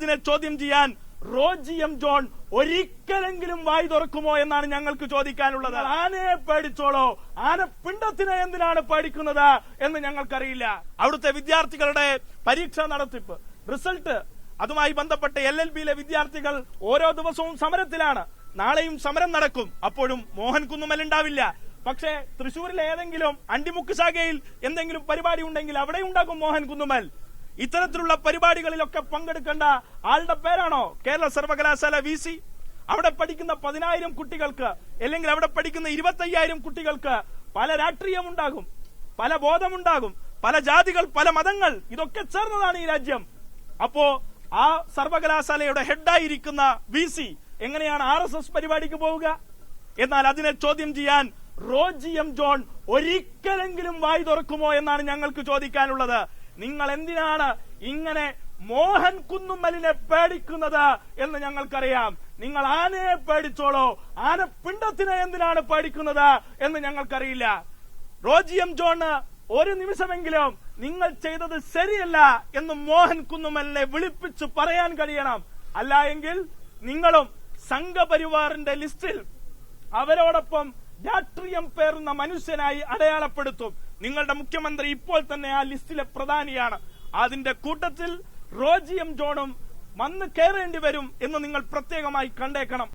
അതിനെ ചോദ്യം ചെയ്യാൻ റോജി എം ജോൺ ഒരിക്കലെങ്കിലും വായി തുറക്കുമോ എന്നാണ് ഞങ്ങൾക്ക് ചോദിക്കാനുള്ളത്. ആനയെ പേടിച്ചോളോ, ആനപ്പിണ്ടത്തിനെ എന്തിനാണ് പേടിക്കുന്നത് എന്ന് ഞങ്ങൾക്കറിയില്ല. അവിടുത്തെ വിദ്യാർത്ഥികളുടെ പരീക്ഷാ നടത്തിപ്പ്, റിസൾട്ട്, അതുമായി ബന്ധപ്പെട്ട് LLBയിലെ വിദ്യാർത്ഥികൾ ഓരോ ദിവസവും സമരത്തിലാണ്. നാളെയും സമരം നടക്കും. അപ്പോഴും മോഹൻ കുന്നുമ്മൽ ഉണ്ടാവില്ല. പക്ഷേ തൃശൂരിലെ ഏതെങ്കിലും അണ്ടിമുക്ക് ശാഖയിൽ എന്തെങ്കിലും പരിപാടി ഉണ്ടെങ്കിൽ അവിടെ ഉണ്ടാകും മോഹൻ കുന്നുമ്മൽ. ഇത്തരത്തിലുള്ള പരിപാടികളിലൊക്കെ പങ്കെടുക്കേണ്ട ആളുടെ പേരാണോ കേരള സർവകലാശാല VC? അവിടെ പഠിക്കുന്ന 10,000 കുട്ടികൾക്ക് അല്ലെങ്കിൽ അവിടെ പഠിക്കുന്ന 25,000 കുട്ടികൾക്ക് പല രാഷ്ട്രീയമുണ്ടാകും, പല ബോധമുണ്ടാകും, പല ജാതികൾ, പല മതങ്ങൾ, ഇതൊക്കെ ചേർന്നതാണ് ഈ രാജ്യം. അപ്പോ ആ സർവകലാശാലയുടെ ഹെഡായിരിക്കുന്ന VC എങ്ങനെയാണ് RSS പരിപാടിക്ക് പോവുക? എന്നാൽ അതിനെ ചോദ്യം ചെയ്യാൻ റോജി എം ജോൺ ഒരിക്കലെങ്കിലും വായി തുറക്കുമോ എന്നാണ് ഞങ്ങൾക്ക് ചോദിക്കാനുള്ളത്. നിങ്ങൾ എന്തിനാണ് ഇങ്ങനെ മോഹൻ കുന്നുമ്മലിനെ പേടിക്കുന്നത് എന്ന് ഞങ്ങൾക്കറിയാം. നിങ്ങൾ ആനയെ പേടിച്ചോളോ, ആനപ്പിണ്ടത്തിനെ എന്തിനാണ് പേടിക്കുന്നത് എന്ന് ഞങ്ങൾക്കറിയില്ല. റോജി എം ജോണ് ഒരു നിമിഷമെങ്കിലും നിങ്ങൾ ചെയ്തത് ശരിയല്ല എന്ന് മോഹൻ കുന്നുമ്മലിനെ വിളിപ്പിച്ച് പറയാൻ കഴിയണം. അല്ല എങ്കിൽ നിങ്ങളും സംഘപരിവാറിന്റെ ലിസ്റ്റിൽ അവരോടൊപ്പം രാഷ്ട്രീയം പേറുന്ന മനുഷ്യനായി അടയാളപ്പെടുത്തും. നിങ്ങളുടെ മുഖ്യമന്ത്രി ഇപ്പോൾ തന്നെ ആ ലിസ്റ്റിലെ പ്രധാനിയാണ്. അതിന്റെ കൂട്ടത്തിൽ റോജി എം ജോണും വന്ന് കയറേണ്ടി വരും എന്ന് നിങ്ങൾ പ്രത്യേകമായി കണ്ടേക്കണം.